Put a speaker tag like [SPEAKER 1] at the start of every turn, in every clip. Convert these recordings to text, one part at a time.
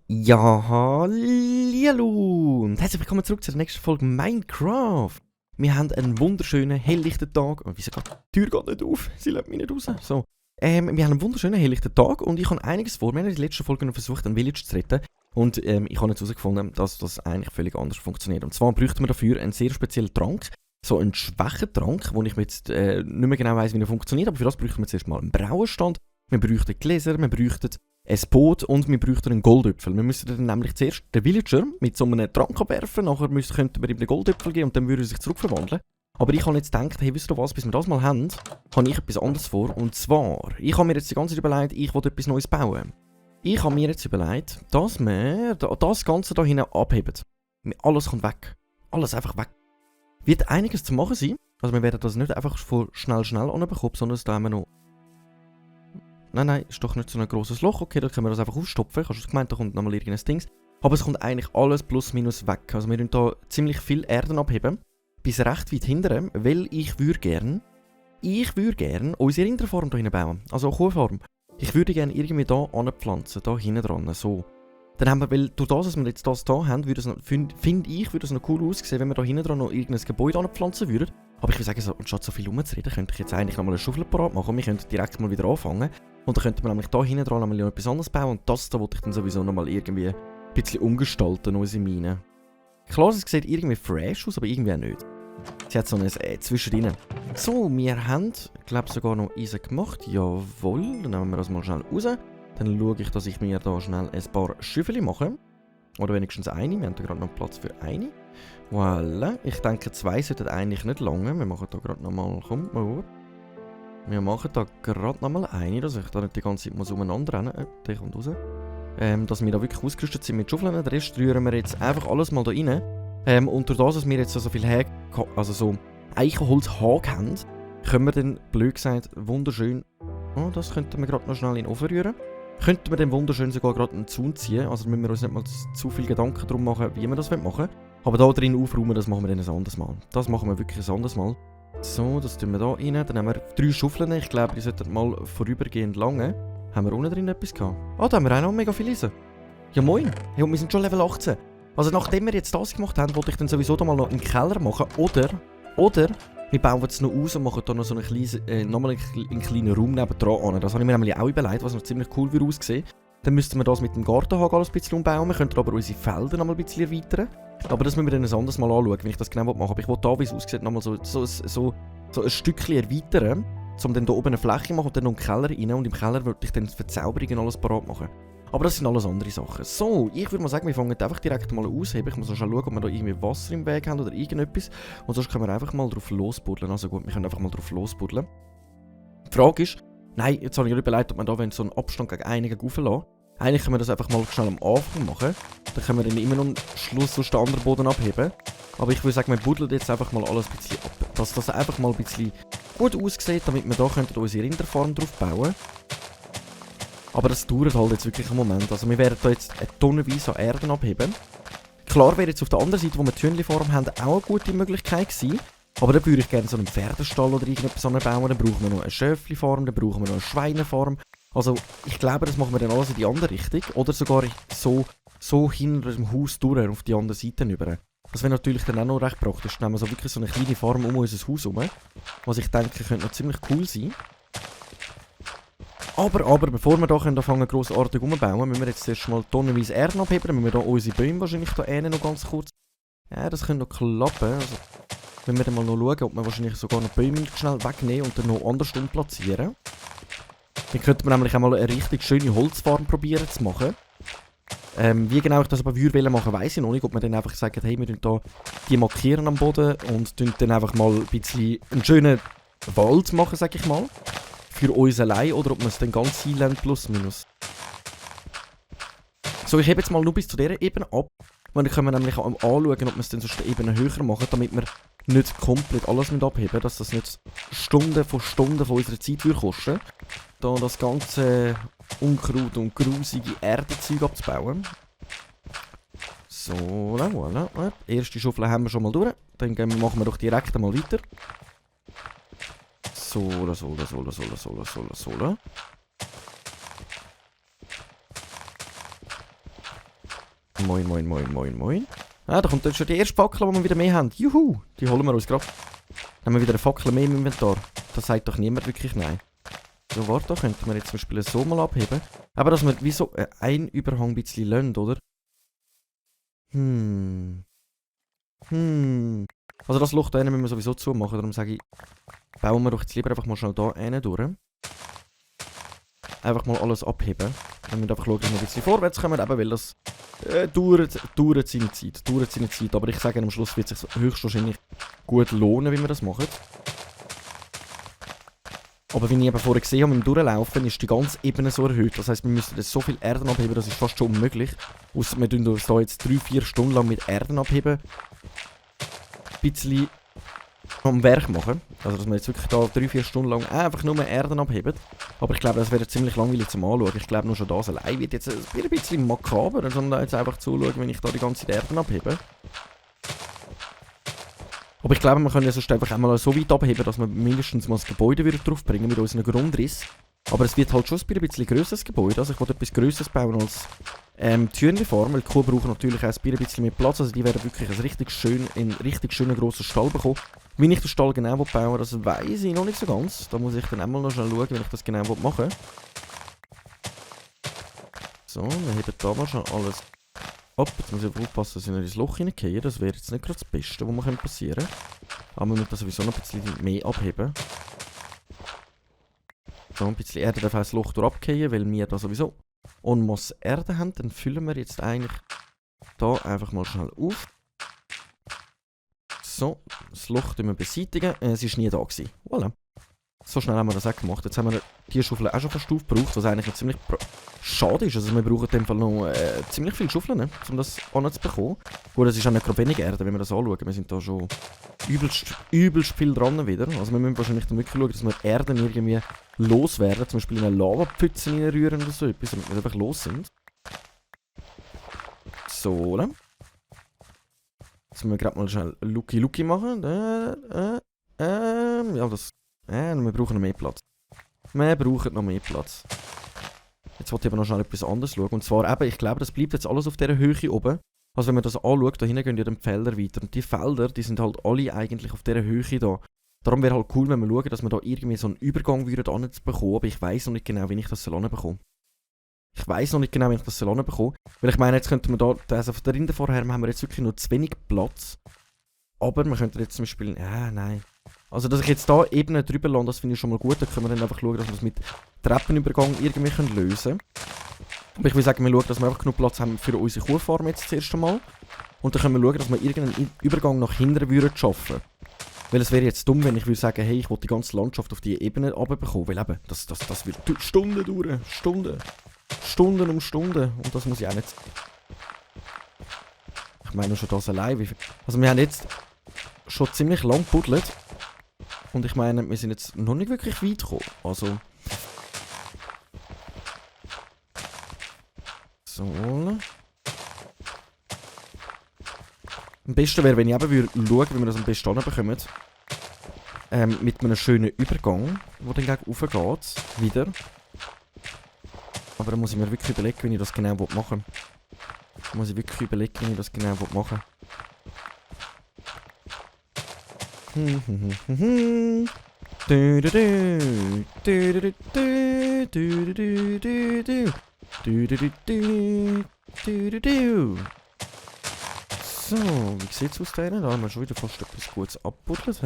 [SPEAKER 1] Ja, hallo und herzlich willkommen zurück zur nächsten Folge Minecraft. Wir haben einen wunderschönen, helllichten Tag. Oh, wieso geht die Tür geht nicht auf? Sie lässt mich nicht raus. So. Wir haben einen wunderschönen, helllichten Tag und ich habe einiges vor. Wir haben in der letzten Folge noch versucht, ein Village zu retten. Und ich habe jetzt herausgefunden, dass das eigentlich völlig anders funktioniert. Und zwar bräuchten wir dafür einen sehr speziellen Trank. So einen schwachen Trank, wo ich jetzt nicht mehr genau weiss, wie er funktioniert. Aber für das bräuchten wir zuerst mal einen Brauenstand. Wir bräuchten Gläser, wir bräuchten ein Boot und wir bräuchten einen Goldöpfel. Wir müssten dann nämlich zuerst den Villager mit so einem Trank abwerfen, nachher könnten wir ihm den Goldöpfel geben und dann würde er sich zurückverwandeln. Aber ich habe jetzt gedacht, hey, wisst ihr was, bis wir das mal haben, habe ich etwas anderes vor. Und zwar, ich habe mir jetzt die ganze Zeit überlegt, ich will etwas Neues bauen. Ich habe mir jetzt überlegt, dass wir das Ganze hier hinten abheben. Alles kommt weg. Alles einfach weg. Wird einiges zu machen sein. Also wir werden das nicht einfach von schnell anbekommen, sondern da haben wir noch... Nein, ist doch nicht so ein grosses Loch. Okay, da können wir das einfach aufstopfen. Ich habe schon gemeint, da kommt nochmal irgendein Ding. Aber es kommt eigentlich alles plus minus weg. Also wir tun hier ziemlich viel Erden abheben. Bis recht weit hinten, weil ich würde gerne unsere Rinderfarm hier bauen. Also eine Kuhfarm. Ich würde gerne irgendwie hier anpflanzen, hier hinten dran, so. Dann haben wir, weil durch das, dass wir jetzt das hier haben, finde ich, würde es noch cool aussehen, wenn wir hier hinten dran noch irgendein Gebäude anpflanzen würden. Aber ich würde sagen, so, anstatt so viel rumzureden, könnte ich jetzt eigentlich nochmal eine Schaufel parat machen und wir könnten direkt mal wieder anfangen. Und dann könnten wir nämlich hier hinten dran nochmal etwas anderes bauen und das da wollte ich dann sowieso nochmal irgendwie ein bisschen umgestalten, unsere Mine. Klar, es sieht irgendwie fresh aus, aber irgendwie auch nicht. Sie hat so ein zwischendrin. So, wir haben, ich glaube sogar noch Eisen gemacht. Jawohl, dann nehmen wir das mal schnell raus. Dann schaue ich, dass ich mir da schnell ein paar Schüffeli mache. Oder wenigstens eine, wir haben da gerade noch Platz für eine. Voilà, ich denke 2 sollten eigentlich nicht lange. Wir machen da gerade nochmal, komm mal hoch. Wir machen da gerade nochmal eine, dass ich da nicht die ganze Zeit umeinander rennen. Der kommt raus. Dass wir da wirklich ausgerüstet sind mit Schaufeln. Den Rest rühren wir jetzt einfach alles mal da rein. Und durch das, dass wir jetzt so viel so Eichenholzhag haben, können wir dann, blöd gesagt, wunderschön... Oh, das könnten wir gerade noch schnell in den Ofen rühren. Könnten wir dann wunderschön sogar gerade einen Zaun ziehen. Also müssen wir uns nicht mal zu viel Gedanken darum machen, wie wir das machen wollen. Aber da drin aufräumen, das machen wir dann ein anderes Mal. Das machen wir wirklich ein anderes Mal. So, das tun wir da rein. Dann haben wir 3 Schaufeln. Ich glaube, die sollten mal vorübergehend lange. Haben wir unten drin etwas gehabt? Ah, da haben wir auch noch mega viel Eisen. Ja moin. Hey, und wir sind schon Level 18. Also nachdem wir jetzt das gemacht haben, wollte ich dann sowieso da mal noch einen Keller machen. Oder wir bauen es noch aus und machen da noch so nochmal einen kleinen Raum nebendran an. Das habe ich mir nämlich auch überlegt, was noch ziemlich cool würde aussehen. Dann müssten wir das mit dem Gartenhag alles ein bisschen umbauen. Wir könnten aber unsere Felder noch mal ein bisschen erweitern. Aber das müssen wir dann ein anderes Mal anschauen, wenn ich das genau machen will. Aber ich will da, wie es aussieht, nochmal so ein Stückchen erweitern, um dann hier oben eine Fläche zu machen und dann noch einen Keller rein. Und im Keller würde ich dann Verzauberungen alles parat machen. Aber das sind alles andere Sachen. So, ich würde mal sagen, wir fangen einfach direkt mal ausheben. Ich muss noch schauen, ob wir da irgendwie Wasser im Weg haben oder irgendetwas. Und sonst können wir einfach mal drauf losbuddeln. Also gut, wir können einfach mal drauf losbuddeln. Die Frage ist, nein, jetzt habe ich mir überlegt, ob wir da so einen Abstand gegen einigen rauflassen. Eigentlich können wir das einfach mal schnell am Anfang machen. Dann können wir dann immer noch am Schluss so den anderen Boden abheben. Aber ich würde sagen, wir buddeln jetzt einfach mal alles ein bisschen ab. Dass das einfach mal ein bisschen gut aussieht, damit wir da unsere Rinderfarm drauf bauen. Aber das dauert halt jetzt wirklich einen Moment. Also wir werden da jetzt eine Tonnenweise an Erden abheben. Klar wäre jetzt auf der anderen Seite, wo wir die Hühnchenfarm haben, auch eine gute Möglichkeit gewesen. Aber dann würde ich gerne so einen Pferdestall oder irgendetwas bauen. Dann brauchen wir noch eine Schöfli-Farm, dann brauchen wir noch eine Schweinefarm. Also ich glaube, das machen wir dann alles in die andere Richtung. Oder sogar so hinter dem Haus durch, auf die andere Seite rüber. Das wäre natürlich dann auch noch recht praktisch. Dann haben wir so wirklich so eine kleine Farm um unser Haus herum. Was ich denke, könnte noch ziemlich cool sein. Aber bevor wir hier anfangen grossartig umzubauen, müssen wir jetzt erst mal tonnenweise Erden abheben. Dann müssen wir hier unsere Bäume wahrscheinlich hier noch ganz kurz... Ja, das könnte noch klappen. Also, wenn wir dann mal noch schauen, ob wir wahrscheinlich sogar noch Bäume schnell wegnehmen und dann noch anders platzieren. Dann könnten wir nämlich einmal eine richtig schöne Holzfarm probieren zu machen. Wie genau ich das aber machen weiss ich noch nicht. Ob wir dann einfach sagen, hey, wir die markieren am Boden und dann einfach mal ein bisschen einen schönen Wald machen, sag ich mal. Für uns allein oder ob wir es dann ganz sein plus minus. So, ich hebe jetzt mal nur bis zu dieser Ebene ab. Und dann können wir nämlich anschauen, ob wir es dann so eine Ebene höher machen, damit wir nicht komplett alles mit abheben, dass das nicht Stunden von unserer Zeit kosten. Da das ganze Unkraut und grusige Erdenzeug abzubauen. So, voilà. Erste Schaufel haben wir schon mal durch. Dann machen wir doch direkt einmal weiter. So. Moin. Ah, da kommt dann schon die erste Fackel, die wir wieder mehr haben. Juhu! Die holen wir uns gerade. Dann haben wir wieder eine Fackel mehr im Inventar. Das sagt doch niemand wirklich nein. So, warte, da könnten wir jetzt zum Beispiel so mal abheben. Aber dass wir wie so einen Überhang ein bisschen lassen, oder? Also das Loch da müssen wir sowieso zumachen, darum sage ich, bauen wir doch jetzt lieber einfach mal schnell da rein durch. Einfach mal alles abheben. Dann müssen wir einfach schauen, dass wir ein bisschen vorwärts kommen, eben weil das dauert seine Zeit. Aber ich sage, am Schluss wird es sich höchstwahrscheinlich gut lohnen, wie wir das machen. Aber wie ich eben vorher gesehen habe, beim Durchlaufen ist die ganze Ebene so erhöht. Das heisst, wir müssen jetzt so viel Erden abheben, das ist fast schon unmöglich. Ausser wir tun uns da jetzt 3-4 Stunden lang mit Erden abheben. Ein bisschen am Werk machen. Also dass wir jetzt wirklich da 3-4 Stunden lang einfach nur Erden abheben. Aber ich glaube, das wäre ziemlich langweilig zum Anschauen. Ich glaube, nur schon das allein wird jetzt ein bisschen makaber, sondern jetzt einfach zuschauen, wenn ich da die ganze Zeit Erden abhebe. Aber ich glaube, wir können ja sonst einfach einmal so weit abheben, dass wir mindestens mal das Gebäude wieder draufbringen mit unserem Grundriss. Aber es wird halt schon ein bisschen grösseres Gebäude. Also ich wollte etwas Grösseres bauen als Türenform, weil die Kuh braucht natürlich auch ein bisschen mehr Platz. Also die werden wirklich einen richtig schönen grossen Stall bekommen. Wie ich den Stall genau bauen will, das weiss ich noch nicht so ganz. Da muss ich dann einmal noch schnell schauen, wenn ich das genau machen will. So, wir heben da mal schon alles ab. Jetzt muss ich aufpassen, dass ich nicht ins Loch hineingehe. Das wäre jetzt nicht gerade das Beste, was passieren kann. Aber wir müssen das sowieso noch ein bisschen mehr abheben. So, ein bisschen Erde darf auch das Loch durch abgehen, weil wir da sowieso en masse Erde haben. Dann füllen wir jetzt eigentlich da einfach mal schnell auf. So, das Loch beseitigen. Es war nie da gewesen. Voilà. So schnell haben wir das auch gemacht. Jetzt haben wir die Schaufel auch schon fast aufgebraucht, was eigentlich ziemlich schade ist. Also wir brauchen in dem Fall noch ziemlich viele Schaufeln, ne, um das anzubekommen. Gut, es ist auch nicht gerade wenig Erde, wenn wir das anschauen. Wir sind da schon übelst viel dran wieder. Also wir müssen wahrscheinlich dann wirklich schauen, dass wir Erden irgendwie loswerden. Zum Beispiel in eine Lavapfütze reinrühren oder so etwas, damit wir einfach los sind. So, ne? Jetzt müssen wir gerade mal schnell Lucky machen. Ja, das... wir brauchen noch mehr Platz. Jetzt wollte ich aber noch schnell etwas anderes schauen. Und zwar eben, ich glaube, das bleibt jetzt alles auf dieser Höhe oben. Also wenn man das anschaut, da hinten gehen ja dann die Felder weiter. Und die Felder, die sind halt alle eigentlich auf dieser Höhe da. Darum wäre halt cool, wenn wir schauen, dass wir da irgendwie so einen Übergang bekommen. Aber ich weiss noch nicht genau, wie ich das bekomme. Weil ich meine, jetzt könnten wir da, also auf der Rinde vorher haben wir jetzt wirklich noch zu wenig Platz. Aber wir könnten jetzt zum Beispiel, nein. Also dass ich jetzt da Ebenen drüber lande, das finde ich schon mal gut. Da können wir dann einfach schauen, dass wir es mit Treppenübergang irgendwie lösen können. Aber ich will sagen, wir schauen, dass wir einfach genug Platz haben für unsere Kuhfarm jetzt das erste Mal. Und dann können wir schauen, dass wir irgendeinen Übergang nach hinten schaffen würden. Weil es wäre jetzt dumm, wenn ich würde sagen, hey, ich will die ganze Landschaft auf die Ebene runterbekommen. Weil eben, das wird Stunden dauern. Stunden um Stunden. Und das muss ich auch nicht. Ich meine schon das allein. Also wir haben jetzt schon ziemlich lang gebuddelt. Und ich meine, wir sind jetzt noch nicht wirklich weit gekommen. Also... So. Am besten wäre, wenn ich eben schaue, wie wir das am besten hinbekommen. Mit einem schönen Übergang, der dann gegen rauf geht. Wieder. Aber dann muss ich mir wirklich überlegen, wie ich das genau machen will. So, wie sieht es aus denen? Da haben wir schon wieder fast etwas Gutes abgebuddelt.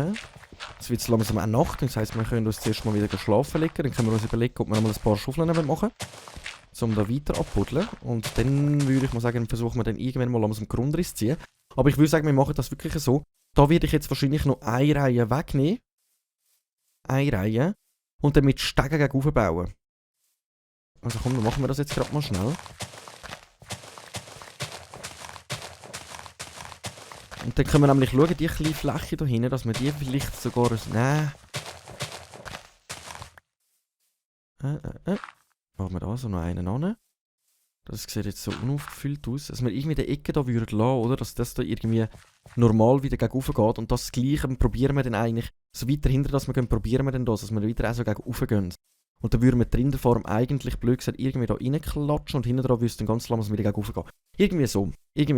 [SPEAKER 1] Jetzt wird es langsam auch Nacht, das heisst, wir können uns zuerst mal wieder schlafen legen. Dann können wir uns überlegen, ob wir noch mal ein paar Schaufeln machen, um da weiter abbuddeln. Und dann würde ich mal sagen, versuchen wir dann irgendwann mal am Grundriss zu ziehen. Aber ich würde sagen, wir machen das wirklich so. Da werde ich jetzt wahrscheinlich noch eine Reihe wegnehmen. Eine Reihe. Und dann mit Stegen gegen bauen. Also komm, dann machen wir das jetzt gerade mal schnell. Und dann können wir nämlich schauen, die kleine Fläche da hinten, dass wir die vielleicht sogar... Nein. Machen wir da so noch einen an. Das sieht jetzt so unaufgefüllt aus. Dass wir irgendwie die Ecke da würden lassen, oder? Dass das da irgendwie normal wieder gegen rauf geht. Und das Gleiche probieren wir dann eigentlich, so weiter hinter das wir gehen, probieren wir dann das, dass wir wieder auch so gegen rauf gehen. Und dann würden wir die Rinderform eigentlich, blöd gesagt, irgendwie da reinklatschen und hinten dran wüssten ganz langsam wieder gegen rauf gehen. Irgendwie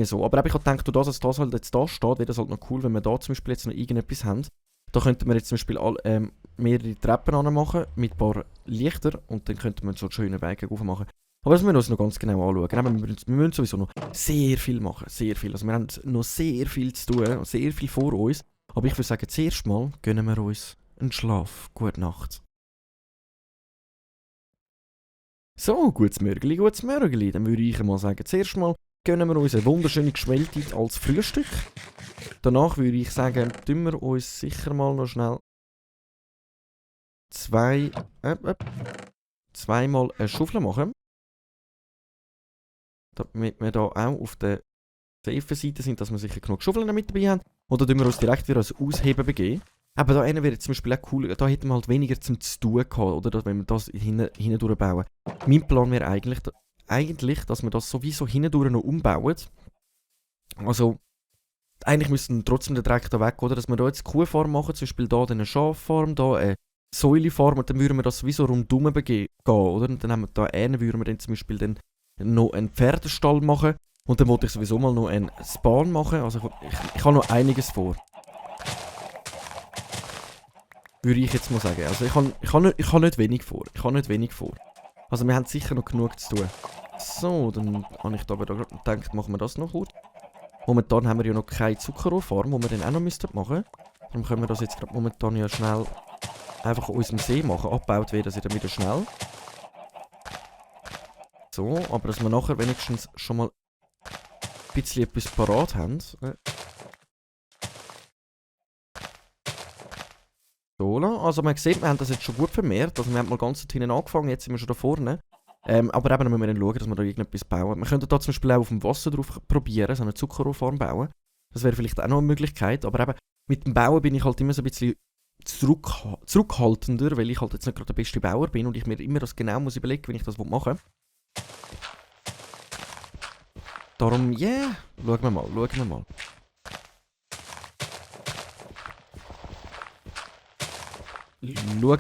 [SPEAKER 1] so. Aber ich habe gedacht, durch das, dass das halt jetzt da steht, wäre das halt noch cool, wenn wir da zum Beispiel jetzt noch irgendetwas haben. Da könnten wir jetzt zum Beispiel mehrere Treppen anmachen mit ein paar Lichtern und dann könnten wir so einen schönen Weg rauf machen. Aber das müssen wir uns noch ganz genau anschauen. Wir müssen sowieso noch sehr viel machen, sehr viel. Also wir haben noch sehr viel zu tun, sehr viel vor uns. Aber ich würde sagen, zuerst mal gönnen wir uns einen Schlaf. Gute Nacht. So, gutes Mörgeli. Dann würde ich mal sagen, zuerst mal gönnen wir uns eine wunderschöne Geschwellte als Frühstück. Danach würde ich sagen, tun wir uns sicher mal noch schnell zweimal eine Schaufel machen. Damit wir da auch auf der safe Seite sind, dass wir sicher genug Schaufeln mit dabei haben. Oder tun wir uns direkt wieder als Ausheben begeben. Aber da wäre zum Beispiel auch cool, da hätten wir halt weniger zum zu tun gehabt, oder? Wenn wir das hinten durchbauen. Mein Plan wäre eigentlich, dass wir das sowieso hinten noch umbauen. Also, eigentlich müssten trotzdem der Dreck da weg, oder? Dass wir da jetzt Kuhfarm machen, zum Beispiel da eine Schaffarm, da eine Säulefarm, und dann würden wir das sowieso rundum gehen, oder? Und dann haben wir da würden wir dann zum Beispiel dann noch einen Pferdestall machen. Und dann wollte ich sowieso mal noch einen Spawn machen. Also ich habe noch einiges vor. Würde ich jetzt mal sagen. Also ich habe nicht wenig vor. Also wir haben sicher noch genug zu tun. So, dann habe ich da aber gedacht, machen wir das noch kurz. Momentan haben wir ja noch keine Zuckerrohrfarm, die wir dann auch noch machen müssten. Darum können wir das jetzt gerade momentan ja schnell einfach an unserem See machen. Abgebaut wird das dann wieder schnell. So, aber dass wir nachher wenigstens schon mal ein bisschen etwas parat haben. So, also man sieht, wir haben das jetzt schon gut vermehrt. Also wir haben mal ganz hinten angefangen, jetzt sind wir schon da vorne. Aber eben müssen wir dann schauen, dass wir da irgendetwas bauen. Wir könnten da zum Beispiel auch auf dem Wasser drauf probieren, so eine Zuckerrohrfarm bauen. Das wäre vielleicht auch noch eine Möglichkeit. Aber eben, mit dem Bauen bin ich halt immer so ein bisschen zurückhaltender, weil ich halt jetzt nicht gerade der beste Bauer bin und ich mir immer das genau muss überlegen, wenn ich das machen will. Darum, yeah, schauen wir mal. Schauen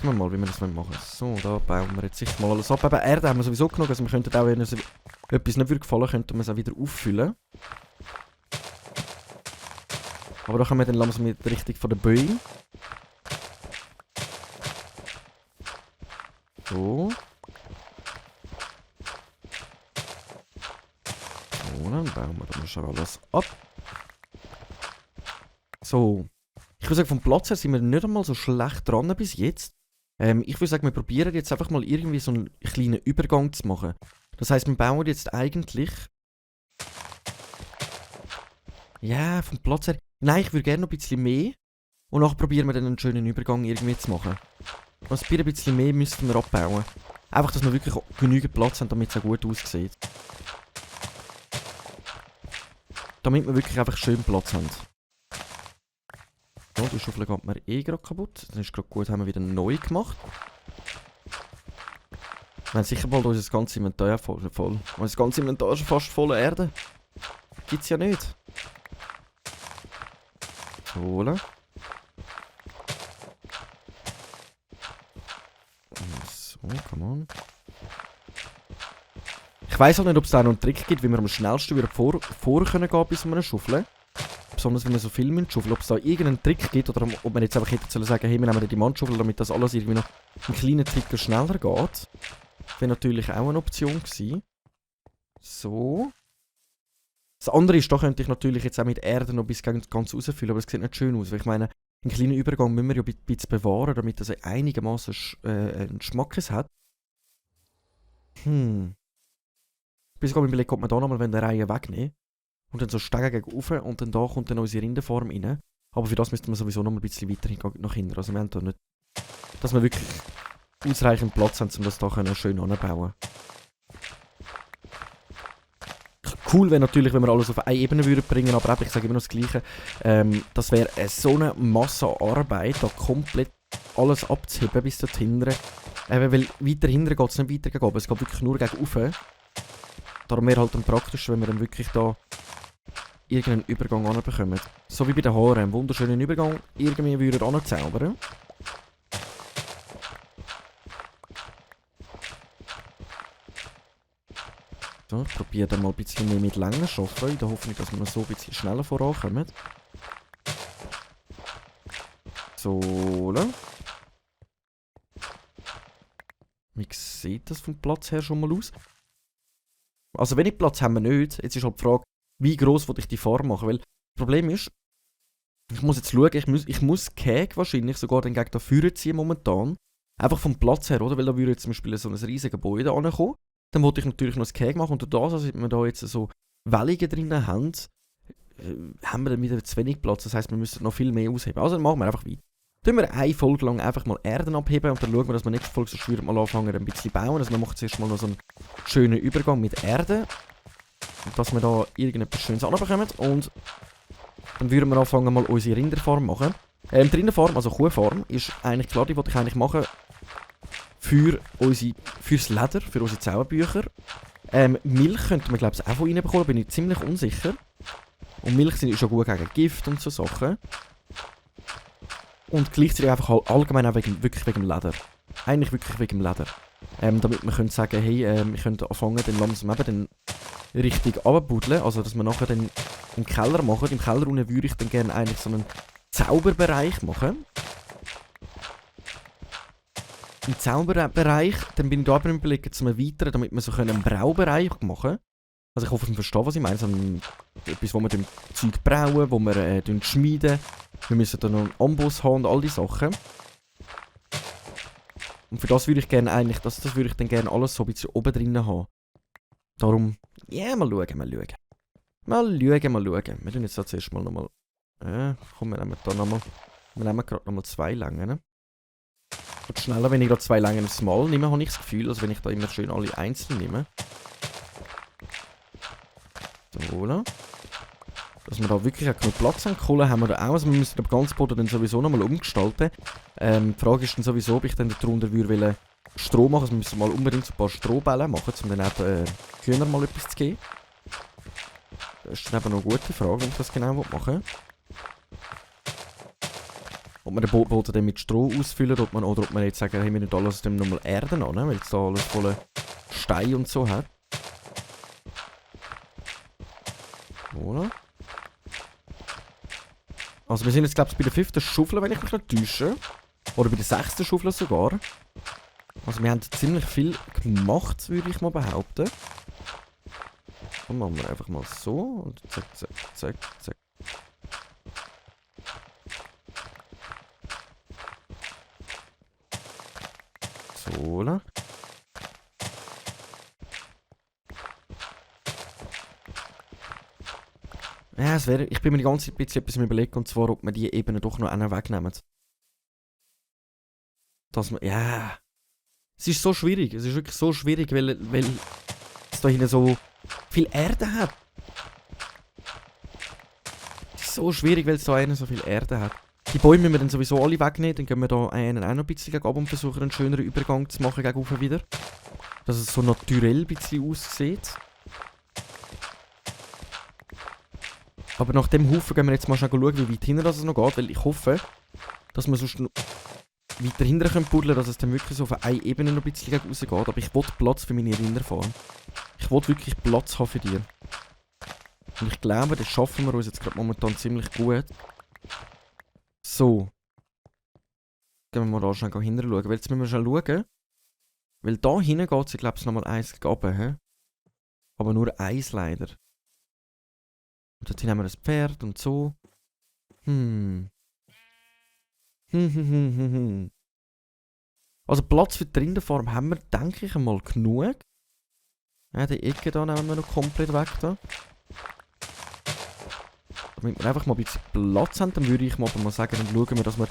[SPEAKER 1] wir mal, wie wir das machen wollen. So, da bauen wir jetzt sicher mal alles ab. Eben Erde haben wir sowieso genug, also wir könnten auch, wenn uns etwas nicht gefallen würde, könnten wir es auch wieder auffüllen. Aber da kommen wir dann langsam mit der Richtung von der Böe. So. Dann bauen wir dann schon alles ab. So. Ich würde sagen, vom Platz her sind wir nicht einmal so schlecht dran bis jetzt. Ich würde sagen, wir probieren jetzt einfach mal irgendwie so einen kleinen Übergang zu machen. Das heisst, wir bauen jetzt eigentlich... Ja, vom Platz her... Nein, ich würde gerne noch ein bisschen mehr. Und nachher probieren wir dann einen schönen Übergang irgendwie zu machen. Also ein bisschen mehr müssten wir abbauen. Einfach, dass wir wirklich genügend Platz haben, damit es auch gut aussieht. Damit wir wirklich einfach schön Platz haben. So, die Schaufel geht mir eh gerade kaputt. Das ist gerade gut, haben wir wieder neu gemacht. Wir haben sicher bald unser ganzes Inventar voll. Unser ganzes Inventar ist fast voller Erde. Gibt's ja nicht. So. So, come on. Ich weiss halt nicht, ob es da noch einen Trick gibt, wie wir am schnellsten wieder vor können gehen bis wir eine Schaufel. Besonders wenn wir so viel schaufeln, ob es da irgendeinen Trick gibt oder ob man jetzt einfach hätte sagen sollen, hey, wir nehmen die Mannschaufel, damit das alles irgendwie noch einen kleinen Ticker schneller geht. Das wäre natürlich auch eine Option gewesen. So. Das andere ist, da könnte ich natürlich jetzt auch mit Erde noch bis ganz rausfüllen, aber es sieht nicht schön aus, weil ich meine, einen kleinen Übergang müssen wir ja ein bisschen bewahren, damit das einigermaßen einen Schmackes hat. Bis ich überlege, ob man da nochmal eine Reihe wegnehmen. Und dann so Stege gegen rauf und dann da kommt dann unsere Rindenform rein. Aber für das müssten wir sowieso noch ein bisschen weiter nach hinten. Also wir haben da nicht... Dass wir wirklich ausreichend Platz haben, um das da schön anbauen. Cool wäre natürlich, wenn wir alles auf eine Ebene würden bringen, aber ich sage immer noch das Gleiche. Das wäre so eine Masse an Arbeit, da komplett alles abzuheben bis dort hinten. Weil weiter hinten geht es nicht weiter gegen oben, es geht wirklich nur gegen rauf. Darum wäre halt dann praktisch, wenn wir dann wirklich da irgendeinen Übergang anbekommen. So wie bei den Haaren, einen wunderschönen Übergang irgendwie würden anzaubern. So, ich probiere dann mal ein bisschen mehr mit Längen zu arbeiten, in der Hoffnung, dass wir so ein bisschen schneller vorankommen. So, wie sieht das vom Platz her schon mal aus? Also wenig Platz haben wir nicht. Jetzt ist halt die Frage, wie gross will ich die Farm machen? Weil das Problem ist, ich muss jetzt schauen, ich muss Keg wahrscheinlich sogar den Gegner führen ziehen momentan. Einfach vom Platz her, oder? Weil da würde jetzt zum Beispiel so ein riesiges Gebäude ankommen. Dann wollte ich natürlich noch ein Keg machen. Und durch das, dass wir da jetzt so Wellungen drinnen haben, haben wir dann wieder zu wenig Platz. Das heisst, wir müssen noch viel mehr ausheben. Also dann machen wir einfach weiter. Tun wir eine Folge lang einfach mal Erden abheben und dann schauen wir, dass wir nächste Folge so schwer mal anfangen, ein bisschen bauen. Also wir machen zuerst mal noch so einen schönen Übergang mit Erde. Und dass wir da irgendetwas Schönes anbekommen. Und dann würden wir anfangen, mal unsere Rinderfarm machen. Die Rinderfarm, also Kuhfarm, ist eigentlich klar, die wollte ich eigentlich machen fürs Leder, für unsere Zauberbücher. Milch könnte man, glaube ich, auch von ihnen bekommen, bin ich ziemlich unsicher. Und Milch ist schon gut gegen Gift und so Sachen. Und gleichzeitig einfach allgemein auch wirklich wegen dem Leder. Eigentlich wirklich wegen dem Leder. Damit wir können sagen, hey, wir können anfangen, den langsam eben dann richtig runterbuddeln. Also, dass wir nachher dann im Keller machen. Im Keller unten würde ich dann gerne eigentlich so einen Zauberbereich machen. Im Zauberbereich, dann bin ich da aber überlegen, zum Erweitern, damit wir so einen Braubereich machen können. Also ich hoffe, ihr versteht, was ich meine. So etwas, wo wir Zeug brauen, wo wir schmieden. Wir müssen dann noch einen Amboss haben und all die Sachen. Und für das würde ich gerne eigentlich, das würde ich dann gerne alles so ein bisschen oben drinnen haben. Darum, ja, mal schauen. Wir tun jetzt da zuerst mal nochmal, komm, wir nehmen da nochmal, wir nehmen gerade nochmal 2 Längen. Und schneller, wenn ich gerade 2 Längen aufs Mal nehme, habe ich das Gefühl, als wenn ich da immer schön alle einzeln nehme. So, dass wir da wirklich auch genug Platz haben. Kohle haben wir da auch, also wir müssen den ganzen Boden dann sowieso nochmal umgestalten. Die Frage ist dann sowieso, ob ich dann darunter würde Stroh machen. Also wir müssen mal unbedingt so ein paar Strohbälle machen, um dann auch den Kühnern mal etwas zu geben. Das ist dann eben noch eine gute Frage, ob ich das genau machen will. Ob man den Boden dann mit Stroh ausfüllen oder ob man jetzt sagen, hey, wir nicht alles aus dem nochmal Erden an, weil es da alles voller Stein und so hat. Oder? Also wir sind jetzt, glaube ich, bei der 5. Schaufel, wenn ich mich nicht täusche. Oder bei der 6. Schaufel sogar. Also wir haben ziemlich viel gemacht, würde ich mal behaupten. Dann machen wir einfach mal so. Und zack, zack, zack, zack. So, ne? Ja, ich bin mir die ganze Zeit ein bisschen etwas überlegen, und zwar, ob wir die Ebene doch noch einen wegnehmen. Dass man, ja... Es ist so schwierig, es ist wirklich so schwierig, weil es da hinten so viel Erde hat. Es ist so schwierig, weil es da hinten so viel Erde hat. Die Bäume müssen wir dann sowieso alle wegnehmen, dann gehen wir da einen auch noch ein bisschen gegen und versuchen einen schöneren Übergang zu machen gegen oben wieder. Dass es so naturell ein bisschen aussieht. Aber nach dem Haufen gehen wir jetzt mal schnell schauen, wie weit hinten das noch geht, weil ich hoffe, dass wir sonst noch weiter hinten buddeln können, dass es dann wirklich so auf eine Ebene noch ein bisschen rausgeht. Aber ich will Platz für meine Rinderfarm. Ich will wirklich Platz haben für die. Und ich glaube, das schaffen wir uns jetzt gerade momentan ziemlich gut. So. Gehen wir mal da schnell hinten schauen. Weil jetzt müssen wir schnell schauen. Weil da hinten geht es, ich glaube, nochmal eins runter. Aber nur eins leider. Und dort haben wir ein Pferd und so. Also Platz für die Rinderfarm haben wir, denke ich, einmal genug. Ja, die Ecke da nehmen wir noch komplett weg. Da. Damit wir einfach mal ein bisschen Platz haben, dann würde ich mal sagen, dann schauen wir, dass wir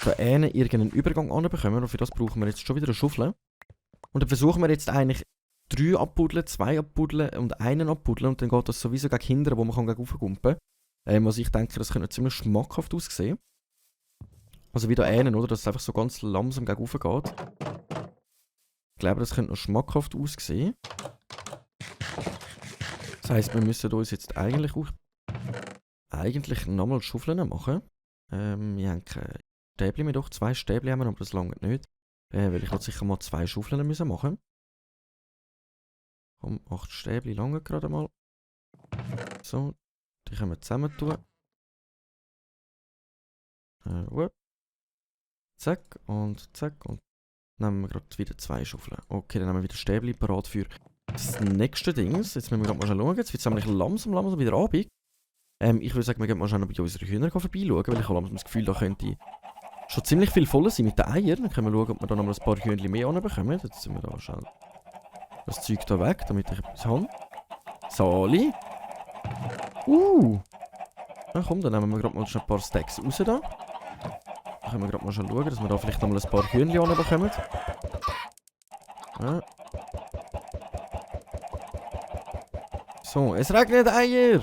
[SPEAKER 1] da irgendeinen Übergang anbekommen. Und für das brauchen wir jetzt schon wieder eine Schaufel. Und dann versuchen wir jetzt eigentlich 3 abbuddeln, 2 abbuddeln und einen abbuddeln. Und dann geht das sowieso gegen hinten, wo man gegen raufkumpen kann. Also ich denke, das könnte ziemlich schmackhaft aussehen. Also wie da oder? Dass es einfach so ganz langsam gegen rauf geht. Ich glaube, das könnte noch schmackhaft aussehen. Das heisst, wir müssen uns jetzt eigentlich nochmal Schaufeln machen. Wir haben keine Stäbchen mehr, doch 2 Stäbchen haben wir, aber das lange nicht. Weil ich sicher mal 2 Schaufeln müssen machen. Komm, 8 Stäbchen lange gerade mal. So, die können wir zusammen tun. Zack und zack und dann nehmen wir gerade wieder 2 Schaufeln. Okay, dann haben wir wieder Stäbchen parat für das nächste Ding. Jetzt müssen wir gerade mal schauen. Jetzt wird es nämlich langsam wieder Abend. Ich würde sagen, wir gehen mal schnell bei unseren Hühnern vorbeischauen, weil ich habe langsam das Gefühl, da könnte schon ziemlich viel voll sein mit den Eiern. Dann können wir schauen, ob wir da noch mal ein paar Hühnchen mehr anbekommen. Jetzt sind wir da schnell das Zeug da weg, damit ich etwas habe. Sali. Na komm, dann nehmen wir gerade mal schon ein paar Stacks raus da. Dann können wir gerade mal schauen, dass wir da vielleicht noch mal ein paar Hühnchen anbekommen. Ja. So, es regnet Eier!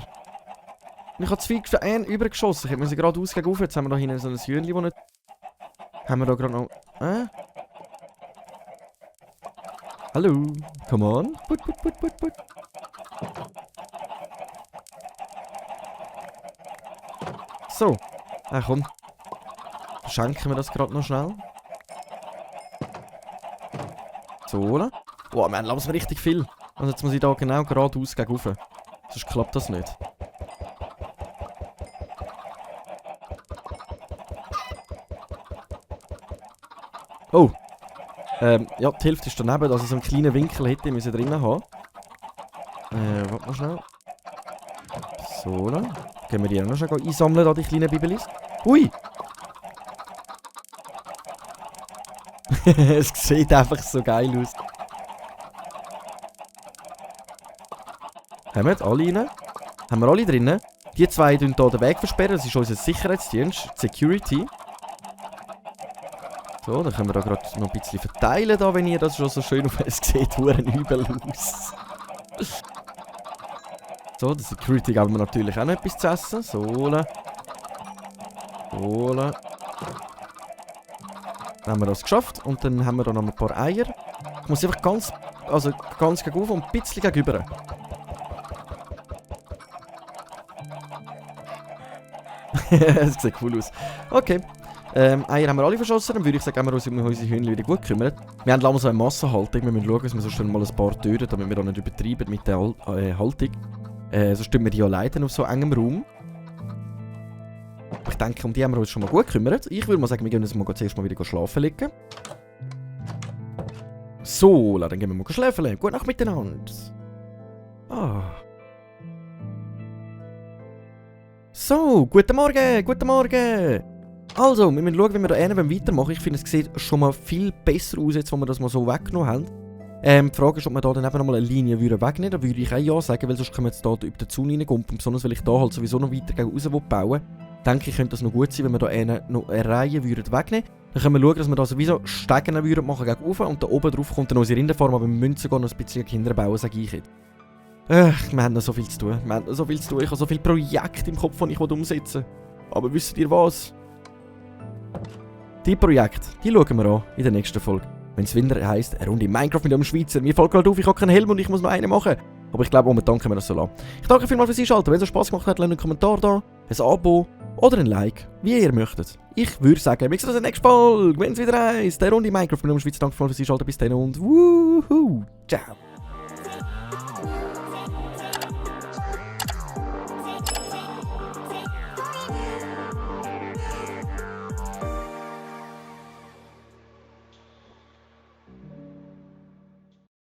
[SPEAKER 1] Ich habe zu viel übergeschossen. Ich habe sie gerade ausgegen auf. Jetzt haben wir da hinten so ein Hühnchen, das nicht... Haben wir da gerade noch... Hallo? Come on. Put. So. Komm. Schenken wir das gerade noch schnell. So, oder? Wow, wir haben langsam richtig viel. Also jetzt muss ich da genau geradeaus gegen rauf. Sonst klappt das nicht. Oh. Ja, die Hälfte ist daneben, also so einen kleinen Winkel hätte ich drinnen haben. Warte mal schnell. So, dann. Können wir die auch noch schon einsammeln, da die kleinen Bibelis? Ui! Es sieht einfach so geil aus. Haben wir alle rein? Haben wir alle drinnen? Die 2 tun hier den Weg versperren, das ist unser Sicherheitsdienst, Security. So, dann können wir da gerade noch ein bisschen verteilen, da, wenn ihr das schon so schön auf es sieht, übel aus. So, der Security geben wir natürlich auch noch etwas zu essen. So. Dann haben wir das geschafft und dann haben wir da noch ein paar Eier. Ich muss einfach ganz gegenüber und ein bisschen gegenüber. Es sieht cool aus. Okay. Eier haben wir alle verschossen, dann würde ich sagen, haben wir uns um unsere Hühnchen wieder gut gekümmert. Wir haben langsam so eine Massenhaltung, wir müssen schauen, dass wir so schnell mal ein paar töten, damit wir da nicht übertreiben mit der Haltung. Sonst tun wir die ja leiden auf so engem Raum. Ich denke, um die haben wir uns schon mal gut gekümmert. Ich würde mal sagen, wir gehen uns mal zuerst mal wieder schlafen legen. So, dann gehen wir mal schlafen. Gute Nacht miteinander. So, guten Morgen. Also, wir müssen schauen, wie wir da weitermachen. Ich finde, es sieht schon mal viel besser aus, jetzt wo wir das mal so weggenommen haben. Die Frage ist, ob wir da dann eben nochmal eine Linie wegnehmen würden. Da würde ich auch ja sagen, weil sonst können wir jetzt da über den Zaun reingumpen. Besonders weil ich da halt sowieso noch weiter gegen raus bauen. Denke ich, könnte das noch gut sein, wenn wir da noch eine Reihe wegnehmen. Dann können wir schauen, dass wir da sowieso Stegen machen gegen oben und da oben drauf kommt dann unsere Rindenform, aber wir müssen sogar noch ein bisschen Kinder bauen, sage ich jetzt. Wir haben noch so viel zu tun. Ich habe so viele Projekte im Kopf, die ich umsetzen will. Aber wisst ihr was? Die Projekte, die schauen wir an in der nächsten Folge. Wenn es wieder heisst, eine Runde Minecraft mit einem Schweizer. Mir fällt gerade auf, ich habe keinen Helm und ich muss noch einen machen. Aber ich glaube, momentan können wir das so lassen. Ich danke vielmals fürs Einschalten. Wenn es euch Spass gemacht hat, lasst einen Kommentar da, ein Abo oder ein Like, wie ihr möchtet. Ich würde sagen, wir sehen uns in der nächsten Folge, wenn es wieder heisst, eine Runde Minecraft mit einem Schweizer. Danke vielmals fürs Einschalten. Bis dann und wuhu. Ciao.